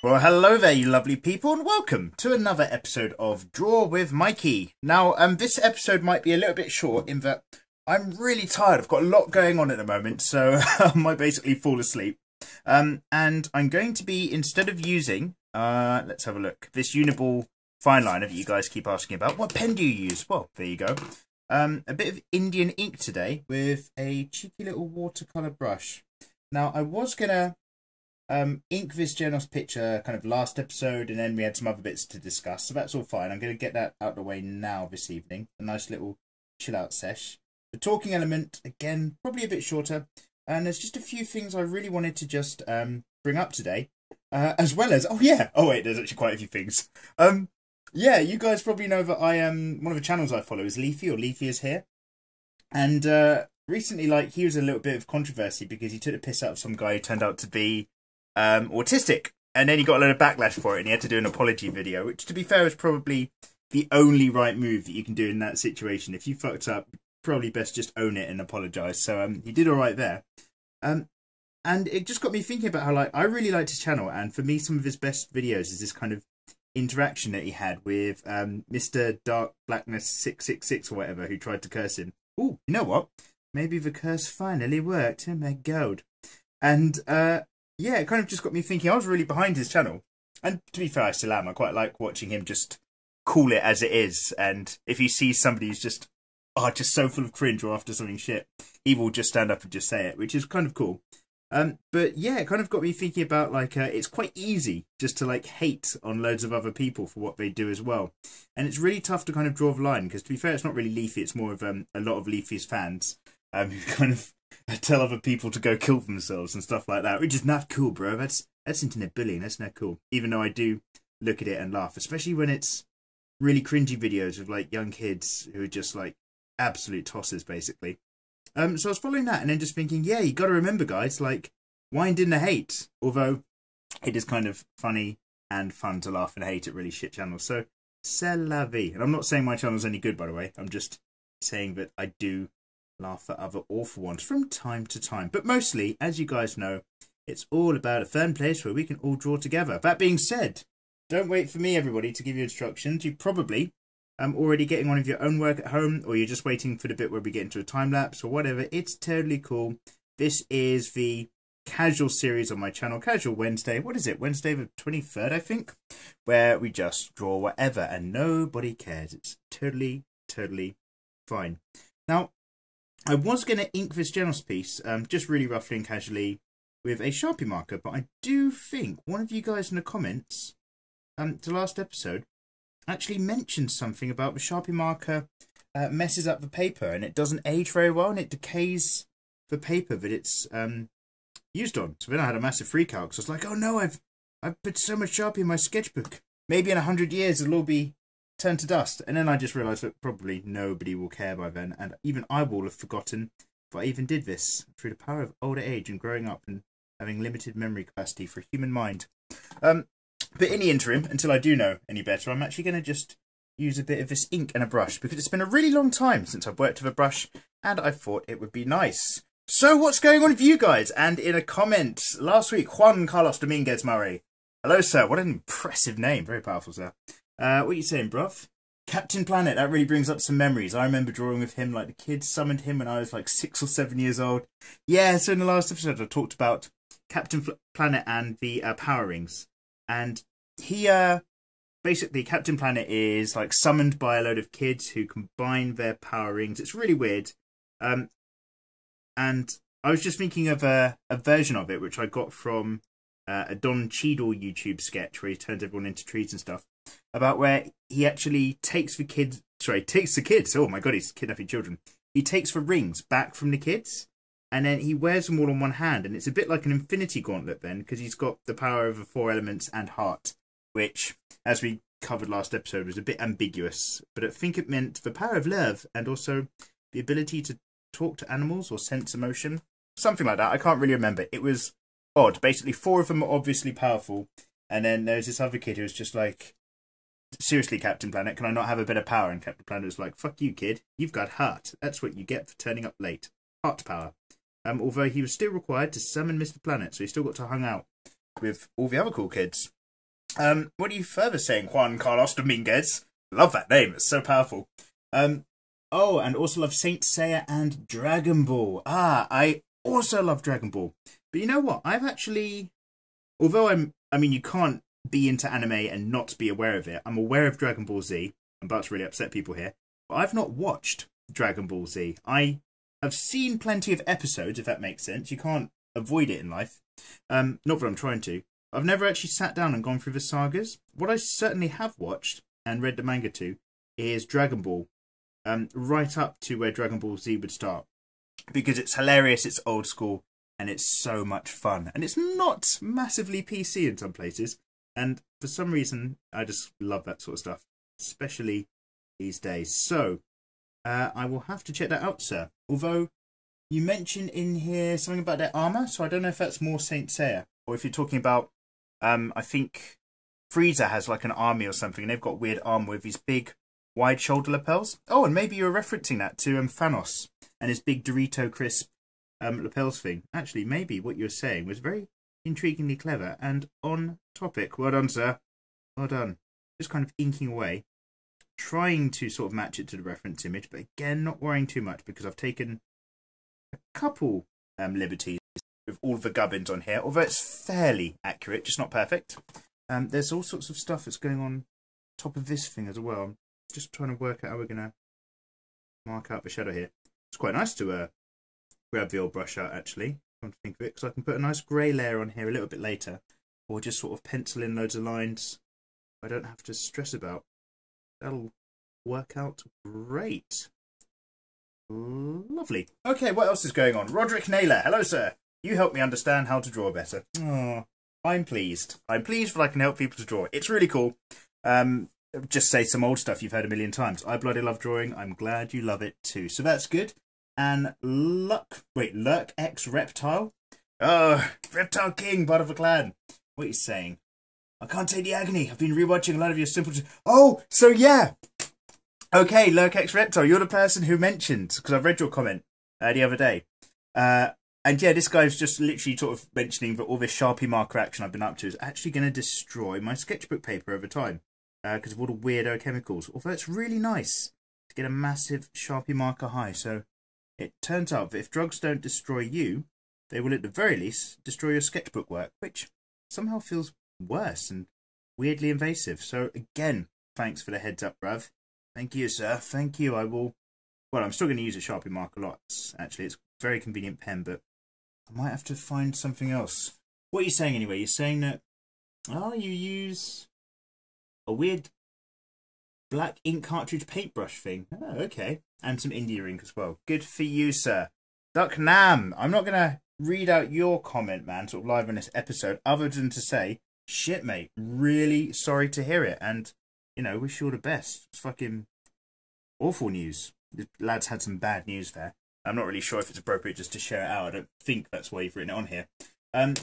Well, hello there, you lovely people, and welcome to another episode of Draw with Mikey. Now, this episode might be a little bit short in that I'm really tired. I've got a lot going on at the moment, so I might basically fall asleep. And I'm going to be, instead of using, let's have a look, this Uniball fine liner that you guys keep asking about. What pen do you use? Well, there you go. A bit of Indian ink today with a cheeky little watercolour brush. Now, I was going to ink this Genos picture kind of last episode, and then we had some other bits to discuss, so that's all fine. I'm going to get that out of the way now this evening. A nice little chill out sesh. The talking element, again, probably a bit shorter, and there's just a few things I really wanted to just bring up today, as well as, oh wait, there's actually quite a few things. Yeah, you guys probably know that I am, one of the channels I follow is Leafy, or Leafyishere, and recently, like, he was a little bit of controversy because he took the piss out of some guy who turned out to be autistic, and then he got a lot of backlash for it, and he had to do an apology video, which, to be fair, is probably the only right move that you can do in that situation. If you fucked up, probably best just own it and apologise. So he did all right there, and it just got me thinking about how, like, I really liked his channel, and for me, some of his best videos is this kind of interaction that he had with Mr. Dark Blackness 666 or whatever, who tried to curse him. Oh, you know what? Maybe the curse finally worked. Oh my god! And yeah, it kind of just got me thinking. I was really behind his channel, and to be fair, I still am. I quite like watching him just call it as it is. And if he sees somebody who's just so full of cringe or after something shit, he will just stand up and just say it, which is kind of cool. But yeah, it kind of got me thinking about, like, it's quite easy just to, like, hate on loads of other people for what they do as well. And it's really tough to kind of draw the line, because to be fair, it's not really Leafy, it's more of a lot of Leafy's fans who kind of tell other people to go kill themselves and stuff like that, which is not cool, bro. That's internet bullying, that's not cool. Even though I do look at it and laugh, especially when it's really cringy videos of, like, young kids who are just, like, absolute tossers, basically. So I was following that and then just thinking, yeah, you got to remember, guys, like, wind in the hate. Although it is kind of funny and fun to laugh and hate at really shit channels. So, c'est la vie. And I'm not saying my channel's any good, by the way. I'm just saying that I do laugh at other awful ones from time to time. But mostly, as you guys know, it's all about a fun place where we can all draw together. That being said, don't wait for me, everybody, to give you instructions. You probably already getting on with your own work at home, or you're just waiting for the bit where we get into a time lapse or whatever. It's totally cool. This is the casual series on my channel, Casual Wednesday. What is it? Wednesday the 23rd, I think, where we just draw whatever and nobody cares. It's totally fine. Now, I was going to ink this Genos piece, just really roughly and casually with a Sharpie marker, but I do think one of you guys in the comments to last episode actually mentioned something about the Sharpie marker messes up the paper and it doesn't age very well and it decays the paper that it's used on. So then I had a massive freak out because I was like, oh no, I've put so much Sharpie in my sketchbook. Maybe in 100 years it'll all be turned to dust. And then I just realised that probably nobody will care by then, and even I will have forgotten if I even did this through the power of older age and growing up and having limited memory capacity for a human mind. But in the interim, until I do know any better, I'm actually going to just use a bit of this ink and a brush, because it's been a really long time since I've worked with a brush, and I thought it would be nice. So what's going on with you guys? And in a comment last week, Juan Carlos Dominguez Murray. Hello, sir. What an impressive name. Very powerful, sir. What are you saying, bruv? Captain Planet. That really brings up some memories. I remember drawing with him, like, the kids summoned him when I was like 6 or 7 years old. Yeah, so in the last episode I talked about Captain Planet and the power rings. And he, basically, Captain Planet is, like, summoned by a load of kids who combine their power rings. It's really weird. And I was just thinking of a version of it, which I got from a Don Cheadle YouTube sketch where he turns everyone into trees and stuff, about where he actually takes the kids, oh my god, he's kidnapping children. He takes the rings back from the kids, and then he wears them all on one hand, and it's a bit like an infinity gauntlet then, because he's got the power over 4 elements and heart, which, as we covered last episode, was a bit ambiguous, but I think it meant the power of love and also the ability to talk to animals or sense emotion. Something like that. I can't really remember. It was odd. Basically, 4 of them are obviously powerful, and then there's this other kid who was just like, seriously, Captain Planet, can I not have a bit of power? And Captain Planet was like, fuck you, kid. You've got heart. That's what you get for turning up late. Heart power. Although he was still required to summon Mr. Planet, so he still got to hang out with all the other cool kids. What are you further saying, Juan Carlos Dominguez? Love that name. It's so powerful. Oh, and also love Saint Seiya and Dragon Ball. Ah, I also love Dragon Ball. But you know what? I've actually, although I mean, you can't be into anime and not be aware of it. I'm aware of Dragon Ball Z. I'm about to really upset people here. But I've not watched Dragon Ball Z. I have seen plenty of episodes, if that makes sense. You can't avoid it in life. Not that I'm trying to. I've never actually sat down and gone through the sagas. What I certainly have watched and read the manga to is Dragon Ball. Right up to where Dragon Ball Z would start. Because it's hilarious, it's old school, and it's so much fun. And it's not massively PC in some places. And for some reason, I just love that sort of stuff. Especially these days. So, I will have to check that out, sir. Although, you mentioned in here something about their armour, so I don't know if that's more Saint Seiya. Or if you're talking about, I think Frieza has like an army or something, and they've got weird armour with these big, wide shoulder lapels. Oh, and maybe you were referencing that to Thanos and his big Dorito crisp lapels thing. Actually, maybe what you were saying was very intriguingly clever and on topic. Well done, sir. Well done. Just kind of inking away, trying to sort of match it to the reference image, but again, not worrying too much because I've taken a couple liberties with all the gubbins on here, although it's fairly accurate, just not perfect. There's all sorts of stuff that's going on top of this thing as well. I'm just trying to work out how we're going to mark out the shadow here. It's quite nice to grab the old brush out, actually, come to think of it, because I can put a nice grey layer on here a little bit later, or just sort of pencil in loads of lines I don't have to stress about. That'll work out great. Lovely. Okay, what else is going on? Roderick Naylor, hello, sir. You help me understand how to draw better. Oh, I'm pleased. I'm pleased that I can help people to draw. It's really cool. Just say some old stuff you've heard a million times. I bloody love drawing. I'm glad you love it too. So that's good. And Lurk X Reptile. Oh, Reptile King, part of the clan. What are you saying? I can't take the agony. I've been rewatching a lot of your simple... Oh, so yeah. Okay, Lurk X Reptile, you're the person who mentioned, because I've read your comment the other day. And yeah, this guy's just literally sort of mentioning that all this Sharpie marker action I've been up to is actually going to destroy my sketchbook paper over time. Because of all the weirdo chemicals. Although it's really nice to get a massive Sharpie marker high. So it turns out that if drugs don't destroy you, they will at the very least destroy your sketchbook work, which somehow feels worse and weirdly invasive. So again, thanks for the heads up, bruv. Thank you, sir. Thank you. I will... Well, I'm still going to use a Sharpie marker lots. Actually, it's a very convenient pen, but I might have to find something else. What are you saying anyway? You're saying that... Oh, you use... a weird black ink cartridge paintbrush thing. Oh, okay. And some India ink as well. Good for you, sir. Duck Nam, I'm not going to read out your comment, man, sort of live on this episode, other than to say, shit, mate, really sorry to hear it. And, you know, wish you all the best. It's fucking awful news. The lad's had some bad news there. I'm not really sure if it's appropriate just to share it out. I don't think that's why you've written it on here.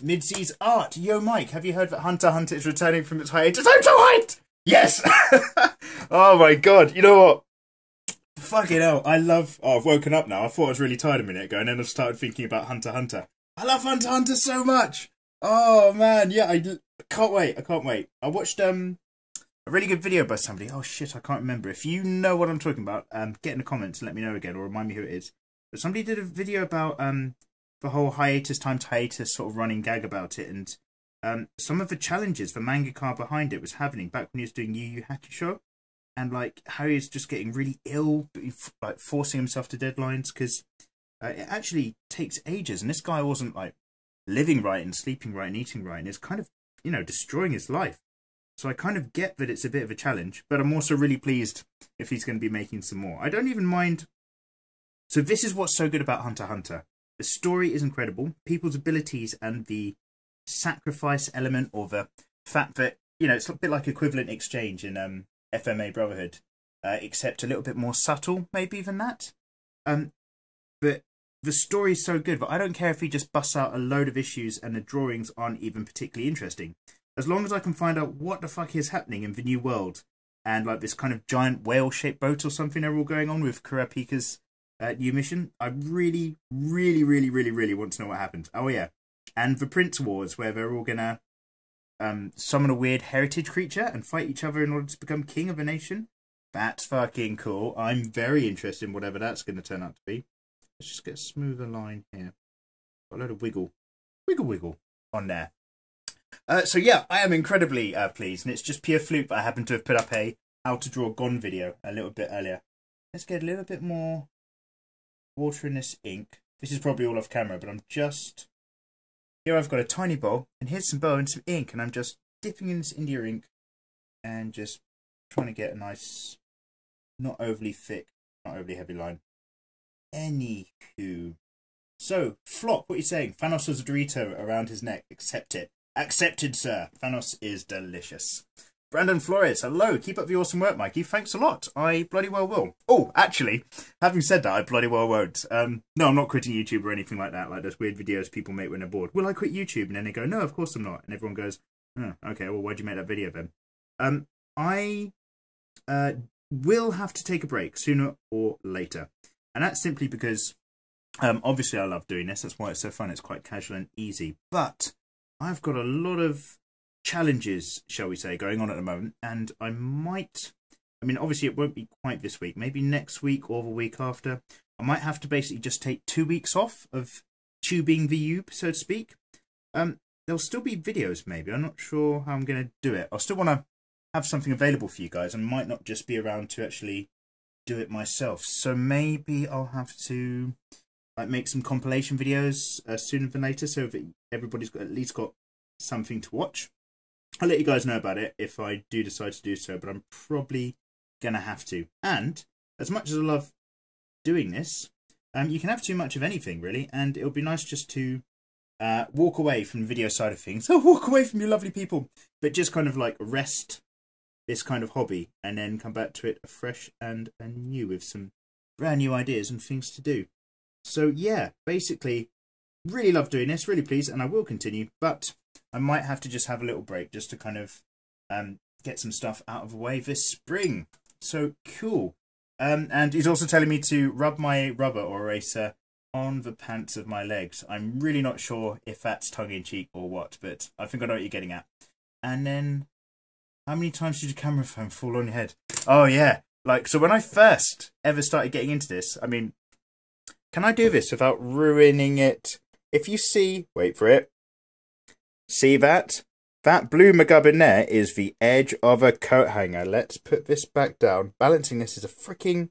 Mid-seas art. Yo, Mike, have you heard that Hunter x Hunter is returning from its hiatus? I'm so hyped! Yes! Oh my god, you know what? Fucking hell, I love... Oh, I've woken up now. I thought I was really tired a minute ago, and then I've started thinking about Hunter x Hunter. I love Hunter x Hunter so much! Oh, man, yeah, I can't wait. I can't wait. I watched a really good video by somebody. Oh, shit, I can't remember. If you know what I'm talking about, get in the comments and let me know again, or remind me who it is. But somebody did a video about the whole hiatus times hiatus sort of running gag about it, and some of the challenges the mangaka behind it was having back when he was doing Yu Yu Hakusho, and like how he was just getting really ill, like forcing himself to deadlines, because it actually takes ages, and this guy wasn't like living right and sleeping right and eating right, and it's kind of, you know, destroying his life. So I kind of get that it's a bit of a challenge, but I'm also really pleased if he's going to be making some more. I don't even mind. So this is what's so good about Hunter x Hunter. The story is incredible. People's abilities and the sacrifice element, or the fact that, you know, it's a bit like equivalent exchange in FMA Brotherhood, except a little bit more subtle maybe than that. But the story is so good that I don't care if he just busts out a load of issues and the drawings aren't even particularly interesting. As long as I can find out what the fuck is happening in the new world, and like this kind of giant whale-shaped boat or something they're all going on with Kurapika's new mission, I really, really, really, really, really want to know what happened. Oh yeah. And the Prince Wars, where they're all gonna summon a weird heritage creature and fight each other in order to become king of a nation. That's fucking cool. I'm very interested in whatever that's going to turn out to be. Let's just get a smoother line here. Got a load of wiggle on there. So yeah, I am incredibly pleased, and it's just pure fluke that I happen to have put up a how to draw Gone video a little bit earlier. Let's get a little bit more water in this ink. This is probably all off camera, but I'm just... Here I've got a tiny bowl, and here's some bowl and some ink, and I'm just dipping in this India ink and just trying to get a nice, not overly thick, not overly heavy line. Anywho. So, Flop, what are you saying? Thanos has a Dorito around his neck. Accept it. Accepted, sir. Thanos is delicious. Brandon Flores, hello. Keep up the awesome work, Mikey. Thanks a lot. I bloody well will. Oh, actually, having said that, I bloody well won't. No, I'm not quitting YouTube or anything like that, like those weird videos people make when they're bored. Will I quit YouTube? And then they go, no, of course I'm not. And everyone goes, oh, okay, well, why'd you make that video then? I will have to take a break sooner or later. And that's simply because, obviously I love doing this. That's why it's so fun. It's quite casual and easy. But I've got a lot of challenges, shall we say, going on at the moment, and I might, I mean, obviously it won't be quite this week, maybe next week or the week after. I might have to basically just take 2 weeks off of tubing the Ube, so to speak. There'll still be videos, maybe. I'm not sure how I'm going to do it. I'll still want to have something available for you guys. I might not just be around to actually do it myself. So maybe I'll have to like make some compilation videos sooner than later, so that everybody's got, at least got something to watch. I'll let you guys know about it if I do decide to do so, but I'm probably going to have to. And as much as I love doing this, you can have too much of anything, really, and it'll be nice just to walk away from the video side of things. So walk away from you lovely people, but just kind of like rest this kind of hobby and then come back to it fresh and new with some brand new ideas and things to do. So yeah, basically, really love doing this, really pleased, and I will continue, but I might have to just have a little break just to kind of get some stuff out of the way this spring. So cool. And he's also telling me to rub my rubber or eraser on the pants of my legs. I'm really not sure if that's tongue-in-cheek or what, but I think I know what you're getting at. And then, how many times did your camera phone fall on your head? Oh yeah, like, so when I first ever started getting into this, I mean, can I do this without ruining it? If you see, wait for it, see that? That blue McGubbin there is the edge of a coat hanger. Let's put this back down. Balancing this is a freaking...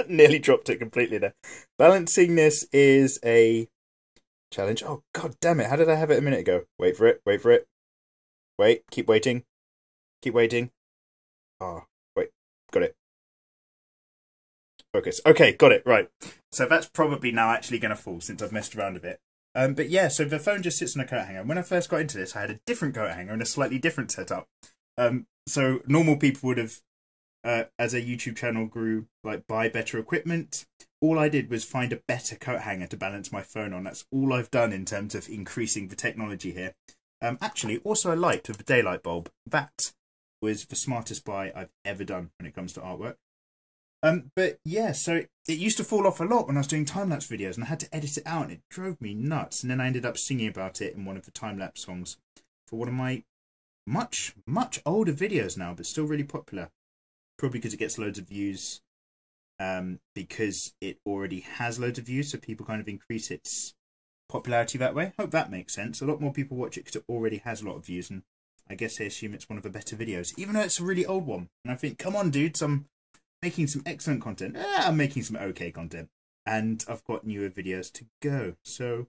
Nearly dropped it completely there. Balancing this is a challenge. Oh, god damn it. How did I have it a minute ago? Wait for it. Wait for it. Wait. Keep waiting. Keep waiting. Oh, wait. Got it. Focus. Okay, got it. Right. So that's probably now actually going to fall since I've messed around a bit. But yeah, so the phone just sits on a coat hanger. When I first got into this, I had a different coat hanger and a slightly different setup. So normal people would have, as a YouTube channel grew, like buy better equipment. All I did was find a better coat hanger to balance my phone on. That's all I've done in terms of increasing the technology here. Actually, also a light with a daylight bulb. That was the smartest buy I've ever done when it comes to artwork. But yeah, so it used to fall off a lot when I was doing time-lapse videos, and I had to edit it out, and it drove me nuts. And then I ended up singing about it in one of the time-lapse songs for one of my much older videos now, but still really popular. Probably because it gets loads of views, because it already has loads of views, so people kind of increase its popularity that way. Hope that makes sense. A lot more people watch it because it already has a lot of views, and I guess they assume it's one of the better videos, even though it's a really old one. And I think, come on, dudes, I'm making some excellent content. I'm making some okay content. And I've got newer videos to go. So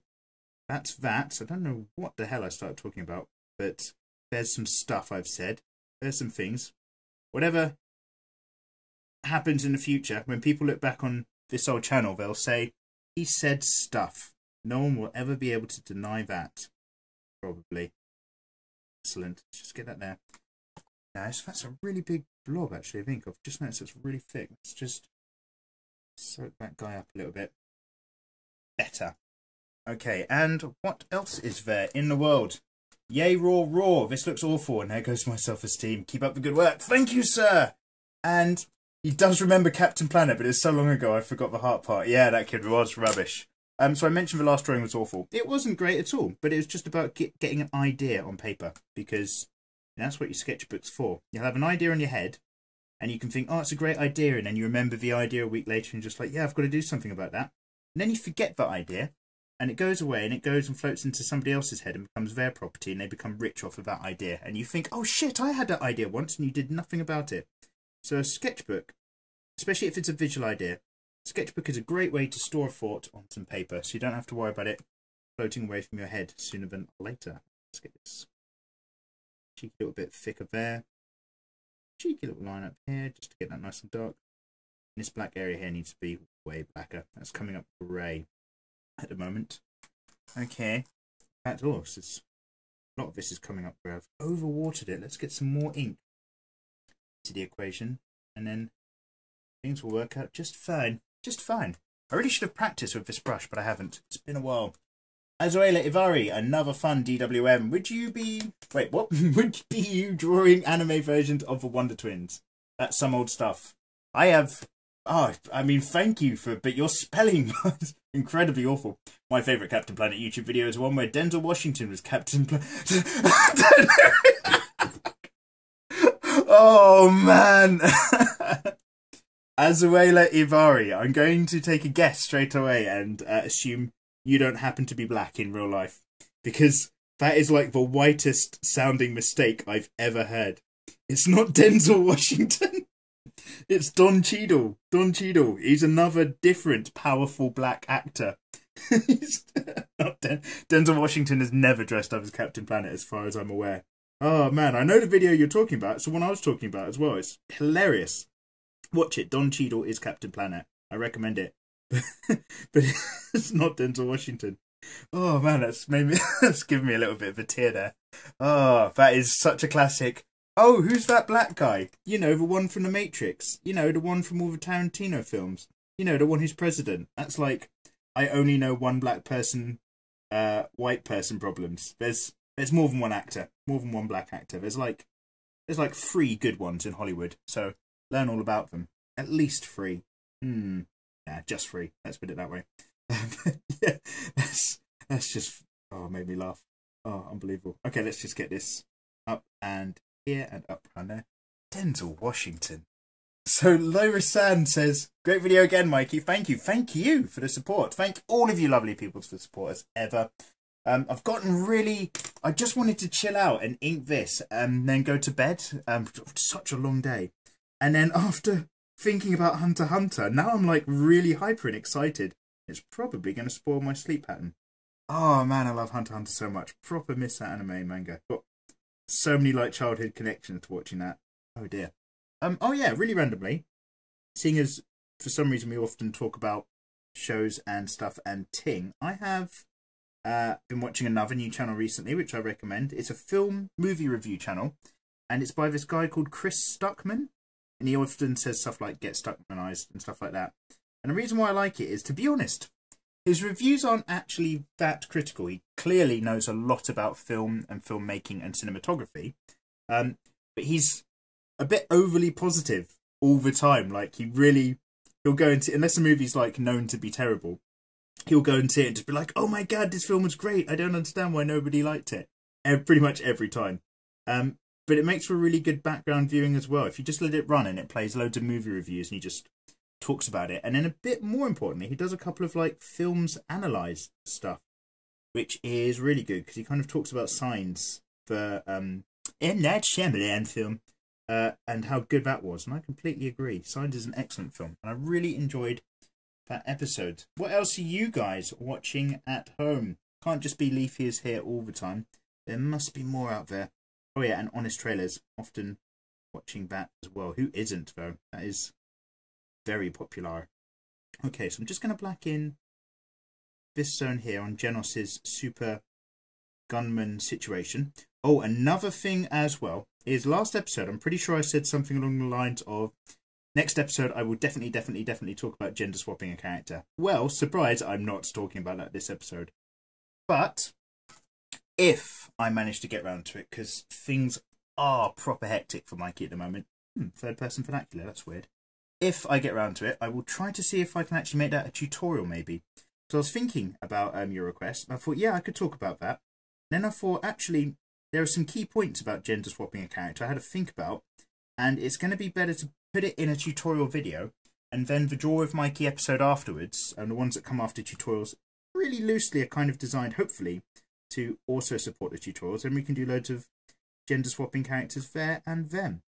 that's that. I don't know what the hell I started talking about, but there's some stuff I've said. There's some things. Whatever happens in the future, when people look back on this old channel, they'll say, he said stuff. No one will ever be able to deny that. Probably. Excellent. Let's just get that there. Nice. That's a really big blob, actually, I think. I've just noticed it's really thick. Let's just soak that guy up a little bit. Better. Okay, and what else is there in the world? Yay, raw, raw. This looks awful, and there goes my self-esteem. Keep up the good work. Thank you, sir. And he does remember Captain Planet, but it's so long ago I forgot the heart part. Yeah, that kid was rubbish. So I mentioned the last drawing was awful. It wasn't great at all, but it was just about getting an idea on paper, because that's what your sketchbook's for. You'll have an idea in your head, and you can think, oh, it's a great idea, and then you remember the idea a week later and just like, yeah, I've got to do something about that. And then you forget that idea, and it goes away, and it goes and floats into somebody else's head and becomes their property, and they become rich off of that idea. And you think, oh shit, I had that idea once, and you did nothing about it. So a sketchbook, especially if it's a visual idea, sketchbook is a great way to store a thought on some paper, so you don't have to worry about it floating away from your head sooner than later. Let's get this cheeky little bit thicker there. Cheeky little line up here, just to get that nice and dark. And this black area here needs to be way blacker. That's coming up grey at the moment. Okay. That also, a lot of this is coming up grey. I've overwatered it. Let's get some more ink to the equation, and then things will work out just fine. Just fine. I really should have practiced with this brush, but I haven't. It's been a while. Azuela Ivari, another fun DWM. Would you be... Wait, what? Would be you drawing anime versions of the Wonder Twins? That's some old stuff. I have... Oh, I mean, thank you for... But your spelling was incredibly awful. My favourite Captain Planet YouTube video is one where Denzel Washington was Captain Planet. Oh, man. Azuela Ivari, I'm going to take a guess straight away and assume you don't happen to be black in real life, because that is like the whitest sounding mistake I've ever heard. It's not Denzel Washington. It's Don Cheadle. Don Cheadle. He's another different powerful black actor. He's not Denzel Washington has never dressed up as Captain Planet as far as I'm aware. Oh man, I know the video you're talking about. It's the one I was talking about as well. It's hilarious. Watch it. Don Cheadle is Captain Planet. I recommend it. But it's not Denzel Washington. Oh man, that's given me a little bit of a tear there. Oh, that is such a classic. Oh, who's that black guy? You know, the one from The Matrix. You know, the one from all the Tarantino films. You know, the one who's president. That's like, I only know one black person, white person problems. There's more than one actor, more than one black actor. There's like 3 good ones in Hollywood. So learn all about them. At least 3. Yeah, just 3. Let's put it that way. Yeah, that's just... Oh, made me laugh. Oh, unbelievable. Okay, let's just get this up and here and up around there. Denzel Washington. So Lyra Sand says, great video again, Mikey. Thank you. Thank you for the support. Thank all of you lovely people for the support as ever. I've gotten really... I just wanted to chill out and ink this and then go to bed. Such a long day. And then after thinking about Hunter x Hunter, now I'm like really hyper and excited. It's probably going to spoil my sleep pattern. Oh man, I love Hunter x Hunter so much. Proper miss that anime manga. Got so many like childhood connections to watching that. Oh dear. Oh yeah, really randomly, seeing as for some reason we often talk about shows and stuff and ting, I have been watching another new channel recently, which I recommend. It's a film movie review channel, and it's by this guy called Chris Stuckman. And he often says stuff like get Stuckmanized and stuff like that. And the reason why I like it is, to be honest, his reviews aren't actually that critical. He clearly knows a lot about film and filmmaking and cinematography. But he's a bit overly positive all the time. Like, he'll go into, unless a movie's like known to be terrible, he'll go and see it and just be like, oh my god, this film was great. I don't understand why nobody liked it. Pretty much every time. But it makes for a really good background viewing as well. If you just let it run and it plays loads of movie reviews and he just talks about it. And then a bit more importantly, he does a couple of like films analysed stuff, which is really good because he kind of talks about Signs for M. Night Shyamalan film and how good that was. And I completely agree. Signs is an excellent film. And I really enjoyed that episode. What else are you guys watching at home? Can't just be Leafyishere all the time. There must be more out there. Oh yeah, and Honest Trailers, often watching that as well. Who isn't, though? That is very popular. Okay, so I'm just going to black in this zone here on Genos's super gunman situation. Oh, another thing as well is last episode, I'm pretty sure I said something along the lines of, next episode I will definitely talk about gender swapping a character. Well, surprise, I'm not talking about that this episode. But if I manage to get round to it, because things are proper hectic for Mikey at the moment. Third person vernacular, that's weird. If I get round to it, I will try to see if I can actually make that a tutorial maybe. So I was thinking about your request, and I thought, yeah, I could talk about that. And then I thought, actually, there are some key points about gender swapping a character I had to think about, and it's going to be better to put it in a tutorial video, and then the Draw with Mikey episode afterwards, and the ones that come after tutorials, really loosely are kind of designed, hopefully, to also support the tutorials, and we can do loads of gender swapping characters there and then.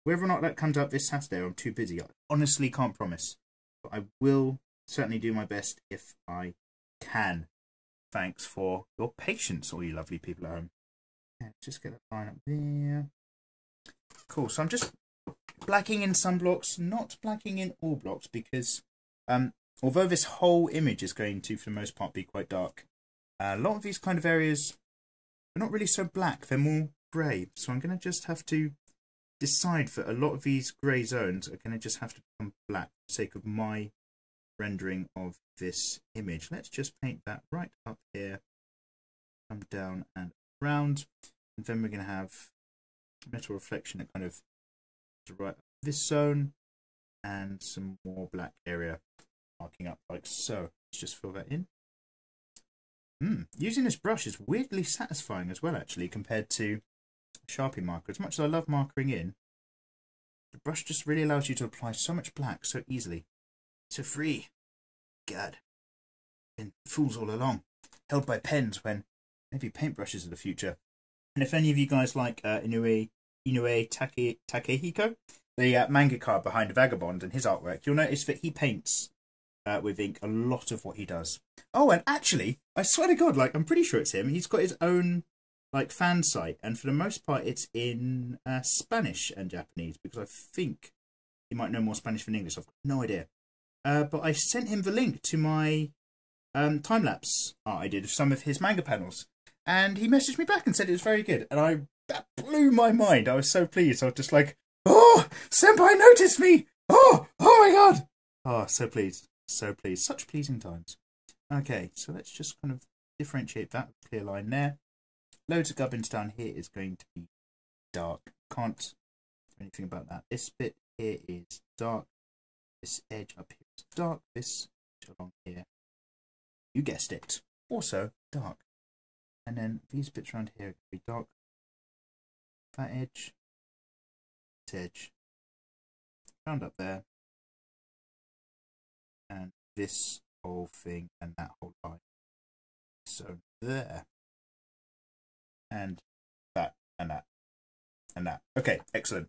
Whether or not that comes out this Saturday, I'm too busy. I honestly can't promise, but I will certainly do my best if I can. Thanks for your patience, all you lovely people at home. Yeah, just get that line up there. Cool, so I'm just blacking in some blocks, not blacking in all blocks, because although this whole image is going to, for the most part, be quite dark, a lot of these kind of areas are not really so black, they're more grey. So I'm going to just have to decide that a lot of these grey zones are going to just have to become black for the sake of my rendering of this image. Let's just paint that right up here, come down and around, and then we're going to have metal reflection that kind of right up this zone, and some more black area marking up like so. Let's just fill that in. Using this brush is weirdly satisfying as well, actually, compared to a Sharpie marker. As much as I love markering in, the brush just really allows you to apply so much black so easily. So free. God. Been fools all along. Held by pens when maybe paintbrushes are the future. And if any of you guys like Inoue Takehiko, the mangaka behind Vagabond and his artwork, you'll notice that he paints with ink a lot of what he does. Oh, and actually, I swear to God, like, I'm pretty sure it's him. He's got his own like fan site, and for the most part it's in Spanish and Japanese, because I think he might know more Spanish than English. I've got no idea. But I sent him the link to my time-lapse art I did of some of his manga panels, and he messaged me back and said it was very good, and that blew my mind. I was so pleased. I was just like, oh, Senpai noticed me! Oh my God! Oh, so pleased. So pleased. Such pleasing times. Okay, so let's just kind of differentiate that clear line there. Loads of gubbins down here is going to be dark. Can't do anything about that. This bit here is dark. This edge up here is dark. This along here, you guessed it, also dark. And then these bits around here are going to be dark. That edge, this edge, round up there, and this whole thing and that whole line. So there. And that, and that, and that. Okay, excellent.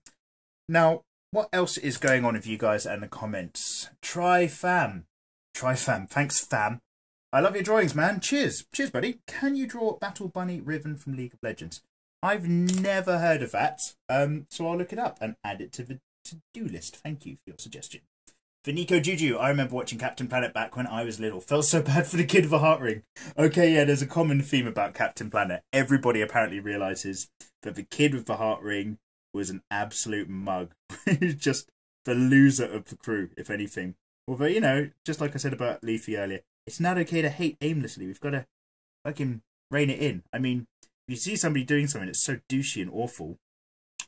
Now, what else is going on with you guys and the comments? Fam. Thanks, fam. I love your drawings, man. Cheers. Cheers, buddy. Can you draw Battle Bunny Riven from League of Legends? I've never heard of that, so I'll look it up and add it to the to-do list. Thank you for your suggestion. For Nico Juju, I remember watching Captain Planet back when I was little. Felt so bad for the kid with a heart ring. Okay, yeah, there's a common theme about Captain Planet. Everybody apparently realises that the kid with the heart ring was an absolute mug. Just the loser of the crew, if anything. Although, you know, just like I said about Leafy earlier, it's not okay to hate aimlessly. We've got to fucking rein it in. I mean, if you see somebody doing something that's so douchey and awful,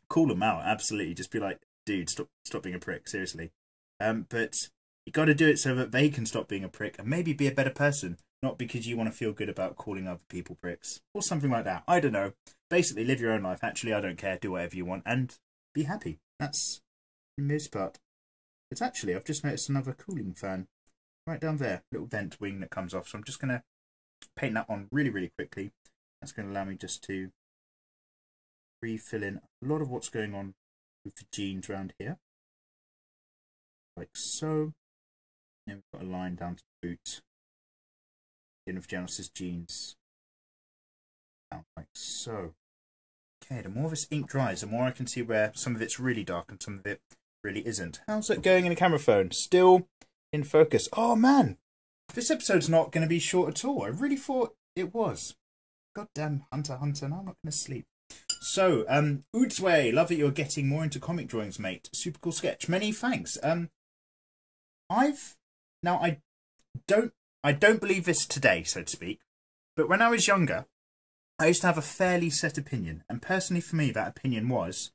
call them out, absolutely. Just be like, dude, stop being a prick, seriously. But you got to do it so that they can stop being a prick and maybe be a better person, not because you want to feel good about calling other people pricks or something like that. I don't know. Basically, live your own life. Actually, I don't care. Do whatever you want and be happy. That's the most part. It's actually, I've just noticed another cooling fan right down there, little vent wing that comes off. So I'm just going to paint that on really, really quickly. That's going to allow me just to refill in a lot of what's going on with the jeans around here. Like so. Then we've got a line down to the boot. In of Genesis jeans. Down like so. Okay, the more this ink dries, the more I can see where some of it's really dark and some of it really isn't. How's it going in a camera phone? Still in focus. Oh man! This episode's not going to be short at all. I really thought it was. Goddamn Hunter, now I'm not going to sleep. So, Udsway, love that you're getting more into comic drawings, mate. Super cool sketch. Many thanks. I don't believe this today, so to speak, but when I was younger, I used to have a fairly set opinion, and personally for me, that opinion was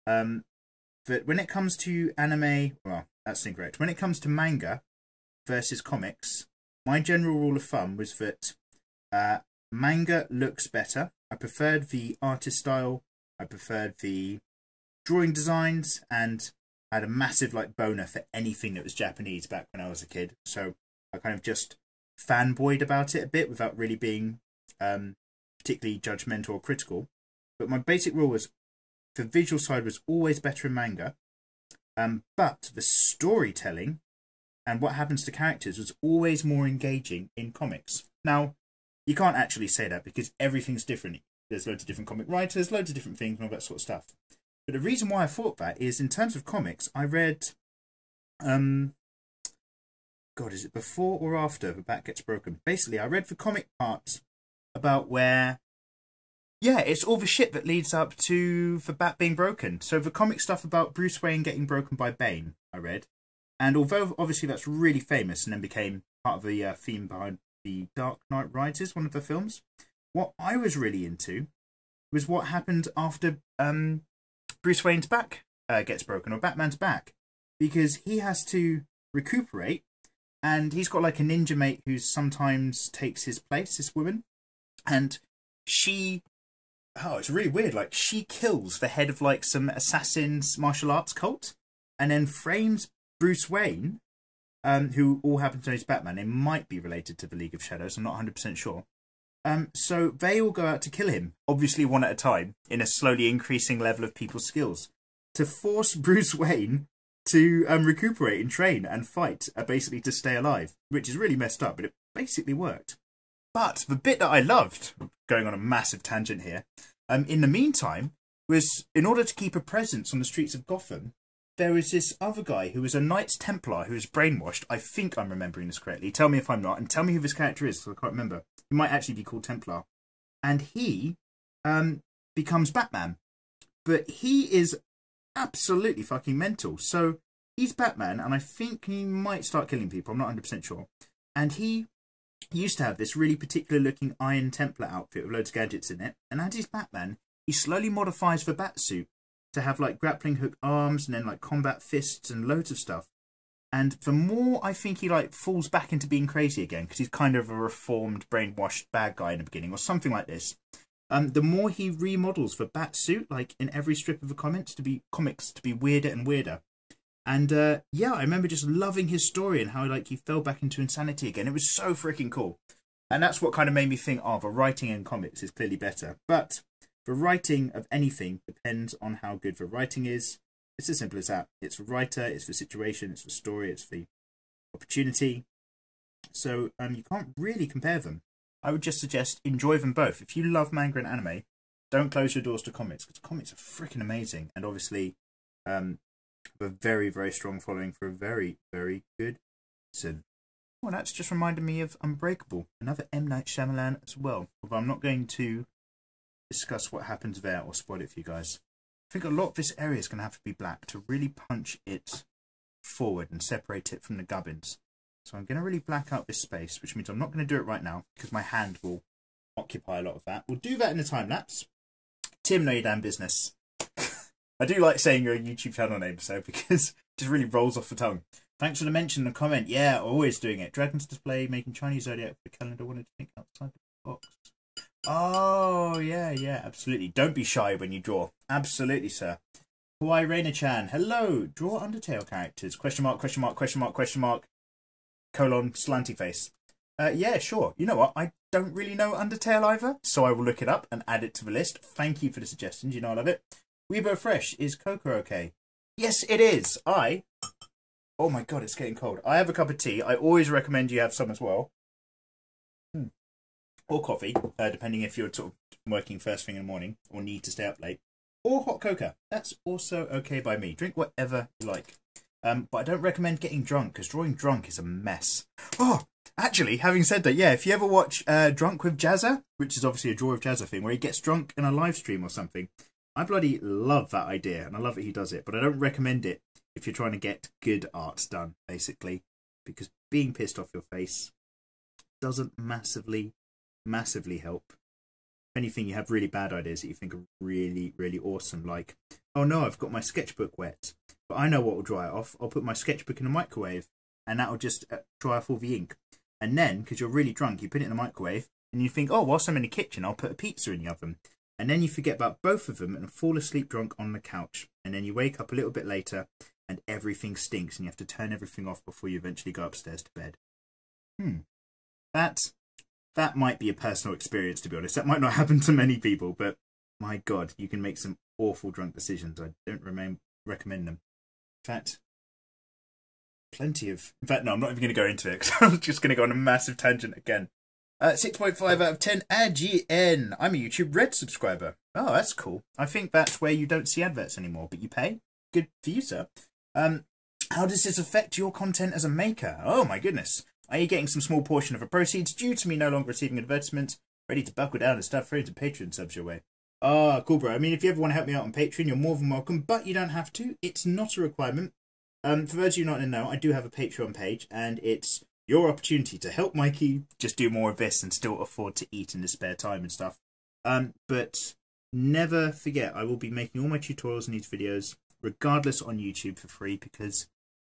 that when it comes to anime, well, that's incorrect. When it comes to manga versus comics, my general rule of thumb was that manga looks better. I preferred the artist style. I preferred the drawing designs, and I had a massive like boner for anything that was Japanese back when I was a kid. So I kind of just fanboyed about it a bit without really being particularly judgmental or critical. But my basic rule was the visual side was always better in manga, but the storytelling and what happens to characters was always more engaging in comics. Now, you can't actually say that because everything's different. There's loads of different comic writers, loads of different things and all that sort of stuff. But the reason why I thought that is in terms of comics, I read, God, is it before or after The Bat Gets Broken? Basically, I read the comic part about where, yeah, it's all the shit that leads up to the bat being broken. So the comic stuff about Bruce Wayne getting broken by Bane, I read. And although obviously that's really famous and then became part of the theme behind The Dark Knight Rises, one of the films, what I was really into was what happened after Bruce Wayne's back gets broken, or Batman's back, because he has to recuperate, and he's got like a ninja mate who sometimes takes his place, this woman, and she, oh, it's really weird, like she kills the head of like some assassin's martial arts cult, and then frames Bruce Wayne, who all happen to know is Batman. They might be related to the League of Shadows, I'm not 100% sure. So they all go out to kill him, obviously one at a time, in a slowly increasing level of people's skills, to force Bruce Wayne to recuperate and train and fight, basically to stay alive, which is really messed up, but it basically worked. But the bit that I loved, going on a massive tangent here, in the meantime, was in order to keep a presence on the streets of Gotham, there was this other guy who was a Knights Templar who was brainwashed. I think I'm remembering this correctly. Tell me if I'm not, and tell me who this character is, because I can't remember. He might actually be called Templar. And he becomes Batman. But he is absolutely fucking mental. So he's Batman, and I think he might start killing people. I'm not 100% sure. And he used to have this really particular looking Iron Templar outfit with loads of gadgets in it. And as he's Batman, he slowly modifies the Batsuit to have like grappling hook arms and then like combat fists and loads of stuff. And the more I think he like falls back into being crazy again, because he's kind of a reformed, brainwashed bad guy in the beginning or something like this, the more he remodels the Batsuit, like in every strip of the comics to be weirder and weirder. And yeah, I remember just loving his story and how like he fell back into insanity again. It was so freaking cool. And that's what kind of made me think, oh, the writing in comics is clearly better. But the writing of anything depends on how good the writing is. It's as simple as that. It's the writer, it's the situation, it's the story, it's the opportunity. So you can't really compare them. I would just suggest enjoy them both. If you love manga and anime, don't close your doors to comics, because comics are freaking amazing. And obviously, a very, very strong following for a very, very good reason. Well, that's just reminded me of Unbreakable, another M. Night Shyamalan as well. Although I'm not going to discuss what happens there or spoil it for you guys. I think a lot of this area is going to have to be black to really punch it forward and separate it from the gubbins. So I'm going to really black out this space, which means I'm not going to do it right now because my hand will occupy a lot of that. We'll do that in a time lapse. Tim, know your damn business. I do like saying your YouTube channel name, so because it just really rolls off the tongue. Thanks for the mention and the comment. Yeah, always doing it. Dragons Display, making Chinese Zodiac for the calendar. Wanted to think outside the box. Oh, yeah, absolutely. Don't be shy when you draw. Absolutely, sir. Hawaii Rainer-chan, hello. Draw Undertale characters. Question mark, question mark, question mark, question mark. Colon, slanty face. Yeah, sure. You know what? I don't really know Undertale either, so I will look it up and add it to the list. Thank you for the suggestions. You know I love it. Weebo Fresh, is Cocoa okay? Yes, it is. Oh my god, it's getting cold. I have a cup of tea. I always recommend you have some as well. Or coffee, depending if you're sort of working first thing in the morning or need to stay up late. Or hot cocoa. That's also okay by me. Drink whatever you like. But I don't recommend getting drunk, because drawing drunk is a mess. Oh, actually, having said that, yeah, if you ever watch Drunk with Jazza, which is obviously a Draw with Jazza thing, where he gets drunk in a live stream or something, I bloody love that idea, and I love that he does it, but I don't recommend it if you're trying to get good art done, basically, because being pissed off your face doesn't massively help. If anything, you have really bad ideas that you think are really, really awesome, like, oh no, I've got my sketchbook wet, but I know what will dry it off. I'll put my sketchbook in the microwave, and that'll just dry off all the ink. And then, because you're really drunk, you put it in the microwave and you think, oh, whilst I'm in the kitchen, I'll put a pizza in the oven. And then you forget about both of them and fall asleep drunk on the couch. And then you wake up a little bit later and everything stinks and you have to turn everything off before you eventually go upstairs to bed. That might be a personal experience, to be honest. That might not happen to many people, but my God, you can make some awful drunk decisions. I don't recommend them. In fact, no, I'm not even going to go into it because I'm just going to go on a massive tangent again. 6.5 out of 10 AGN. I'm a YouTube Red subscriber. Oh, that's cool. I think that's where you don't see adverts anymore, but you pay. Good for you, sir. How does this affect your content as a maker? Oh my goodness. Are you getting some small portion of the proceeds due to me no longer receiving advertisements? Ready to buckle down and start throwing some Patreon subs your way. Ah, cool, bro. I mean, if you ever want to help me out on Patreon, you're more than welcome, but you don't have to. It's not a requirement. For those of you not in the know, I do have a Patreon page, and it's your opportunity to help Mikey just do more of this and still afford to eat in his spare time and stuff. But never forget, I will be making all my tutorials and these videos, regardless, on YouTube for free, because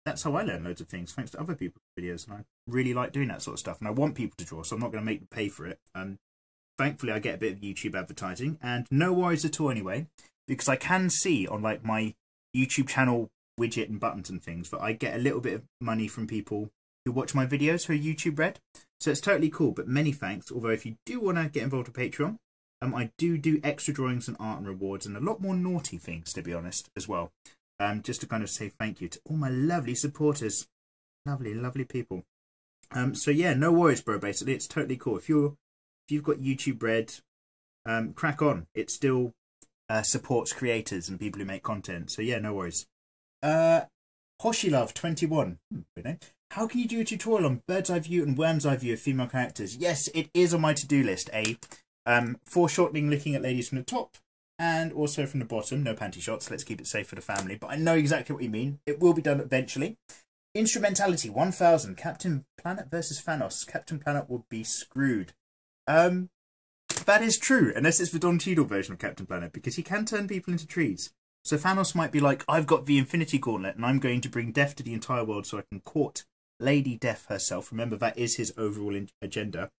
that's how I learn loads of things, thanks to other people's videos, and I really like doing that sort of stuff, and I want people to draw, so I'm not going to make them pay for it. Thankfully, I get a bit of YouTube advertising, and no worries at all anyway, because I can see on like my YouTube channel widget and buttons and things that I get a little bit of money from people who watch my videos who are YouTube Red, so it's totally cool. But many thanks. Although if you do want to get involved with Patreon, I do extra drawings and art and rewards and a lot more naughty things, to be honest, as well. Just to kind of say thank you to all my lovely supporters, lovely people. So yeah, no worries, bro. Basically, it's totally cool. If you've got YouTube Red, crack on. It still supports creators and people who make content. So yeah, no worries. Hoshilove21. How can you do a tutorial on bird's eye view and worm's eye view of female characters? Yes, it is on my to-do list. Foreshortening, looking at ladies from the top and also from the bottom. No panty shots. Let's keep it safe for the family. But I know exactly what you mean. It will be done eventually. Instrumentality 1000. Captain Planet versus Thanos. Captain Planet will be screwed. That is true, unless it's the Don Cheadle version of Captain Planet, because he can turn people into trees. So Thanos might be like, I've got the Infinity Gauntlet and I'm going to bring death to the entire world so I can court Lady Death herself. Remember, that is his overall agenda.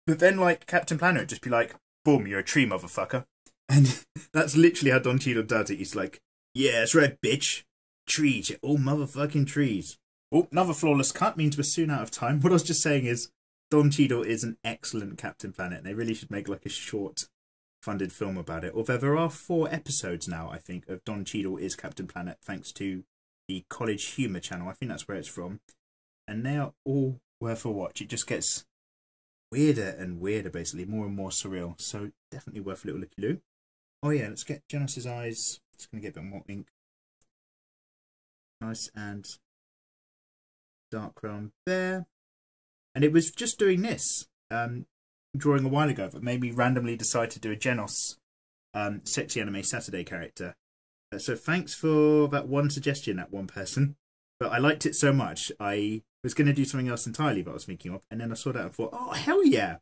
But then, like, Captain Planet would just be like, boom, you're a tree, motherfucker. And that's literally how Don Cheadle does it. He's like, yeah, that's right, bitch. Trees, you're all motherfucking trees. Oh, another flawless cut means we're soon out of time. What I was just saying is, Don Cheadle is an excellent Captain Planet. And they really should make, like, a short funded film about it. Although there are 4 episodes now, I think, of Don Cheadle is Captain Planet, thanks to the College Humour channel. I think that's where it's from. And they are all worth a watch. It just gets weirder and weirder, basically. More and more surreal. So definitely worth a little looky-loo. Oh yeah, let's get Janus's eyes. Just going to get a bit more ink. Nice and dark around there. And it was just doing this, drawing a while ago, that made me randomly decide to do a Genos Sexy Anime Saturday character. So thanks for that one suggestion, that one person. But I liked it so much, I was going to do something else entirely that I was thinking of. And then I saw that and thought, oh, hell yeah.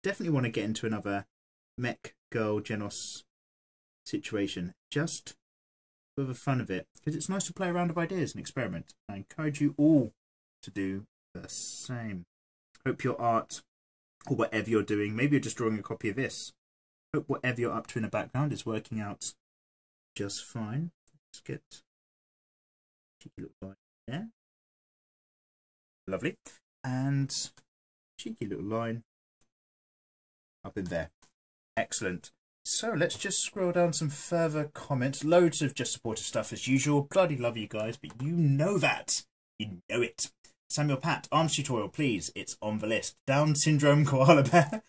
Definitely want to get into another mech girl Genos situation. Just for the fun of it. Because it's nice to play around with ideas and experiment. I encourage you all to do the same. Hope your art, or whatever you're doing, maybe you're just drawing a copy of this. Hope whatever you're up to in the background is working out just fine. Let's get a cheeky little line there. Lovely. And cheeky little line up in there. Excellent. So let's just scroll down some further comments. Loads of just supportive stuff as usual. Bloody love you guys, but you know that. You know it. Samuel Pat, arms tutorial, please. It's on the list. Down syndrome koala bear.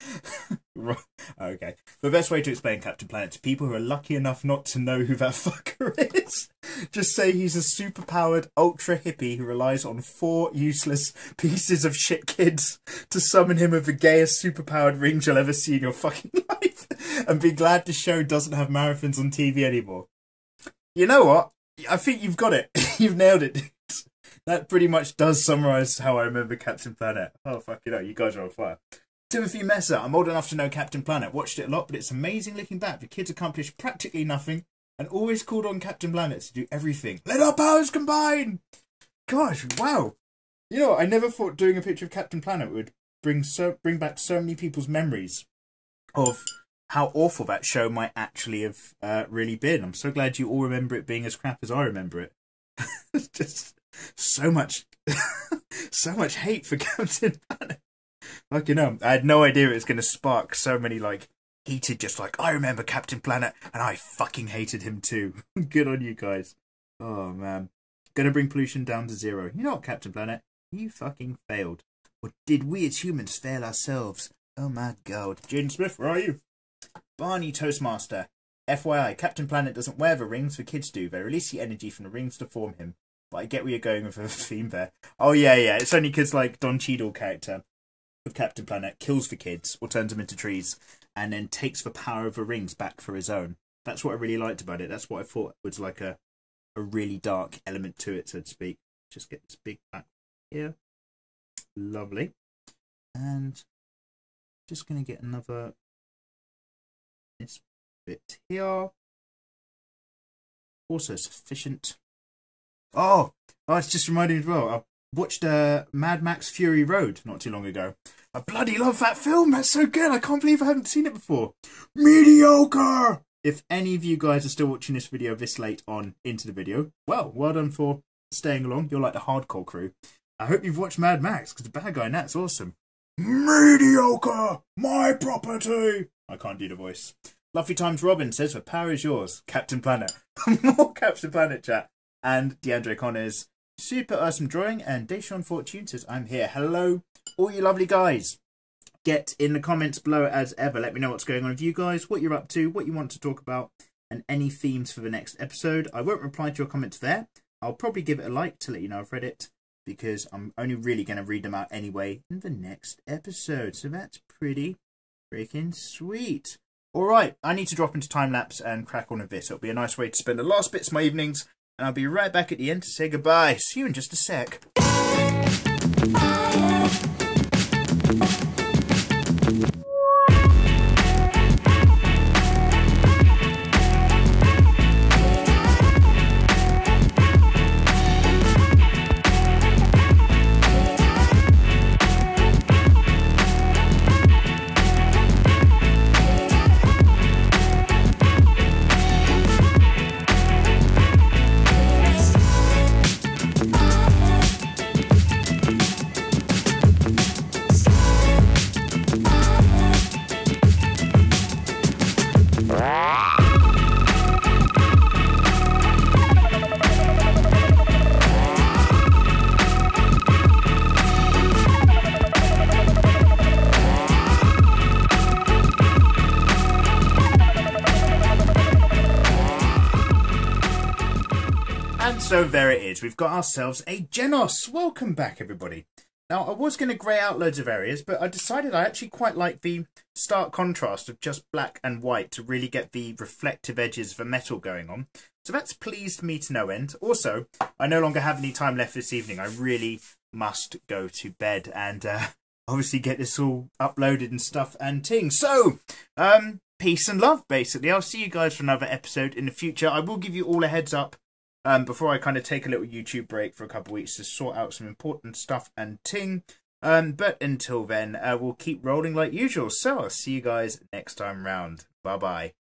Okay. The best way to explain Captain Planet to people who are lucky enough not to know who that fucker is. Just say he's a super-powered ultra hippie who relies on 4 useless pieces of shit kids to summon him with the gayest superpowered rings you'll ever see in your fucking life. And be glad the show doesn't have marathons on TV anymore. You know what? I think you've got it. You've nailed it. That pretty much does summarise how I remember Captain Planet. Oh, fuck it up. You guys are on fire. Timothy Messer. I'm old enough to know Captain Planet. Watched it a lot, but it's amazing looking back. The kids accomplished practically nothing and always called on Captain Planet to do everything. Let our powers combine! Gosh, wow. You know what? I never thought doing a picture of Captain Planet would bring back so many people's memories of how awful that show might actually have really been. I'm so glad you all remember it being as crap as I remember it. Just so much, so much hate for Captain Planet. Like, you know, I had no idea it was going to spark so many, like, heated, just like, I remember Captain Planet, and I fucking hated him too. Good on you guys. Oh, man. Gonna bring pollution down to 0. You know what, Captain Planet? You fucking failed. Or did we as humans fail ourselves? Oh, my God. Jaden Smith, where are you? Barney Toastmaster. FYI, Captain Planet doesn't wear the rings the kids do. They release the energy from the rings to form him. But I get where you're going with the theme there. Oh, yeah. It's only because, like, Don Cheadle character of Captain Planet kills the kids or turns them into trees and then takes the power of the rings back for his own. That's what I really liked about it. That's what I thought was like a really dark element to it, so to speak. Just get this big back here. Lovely. And just going to get another this bit here. Also sufficient. Oh, it's just reminded me as well. I watched Mad Max Fury Road not too long ago. I bloody love that film. That's so good. I can't believe I haven't seen it before. Mediocre! If any of you guys are still watching this video this late on into the video, well done for staying along. You're like the hardcore crew. I hope you've watched Mad Max, because the bad guy in that's awesome. Mediocre! My property! I can't do the voice. Lovely Times Robin says, the power is yours. Captain Planet. More Captain Planet chat. And DeAndre Connors, super awesome drawing. And Deshaun Fortune says, I'm here. Hello, all you lovely guys. Get in the comments below as ever. Let me know what's going on with you guys, what you're up to, what you want to talk about, and any themes for the next episode. I won't reply to your comments there. I'll probably give it a like to let you know I've read it, because I'm only really going to read them out anyway in the next episode. So that's pretty freaking sweet. Alright, I need to drop into time-lapse and crack on with this. It'll be a nice way to spend the last bits of my evenings, and I'll be right back at the end to say goodbye. See you in just a sec. So there it is, we've got ourselves a Genos. Welcome back, everybody. Now, I was going to grey out loads of areas, but I decided I actually quite like the stark contrast of just black and white to really get the reflective edges of the metal going on. So that's pleased me to no end. Also, I no longer have any time left this evening. I really must go to bed and obviously get this all uploaded and stuff and ting. So, peace and love, basically. I'll see you guys for another episode in the future. I will give you all a heads up before I kind of take a little YouTube break for a couple of weeks to sort out some important stuff and ting. But until then, we'll keep rolling like usual. So I'll see you guys next time round. Bye-bye.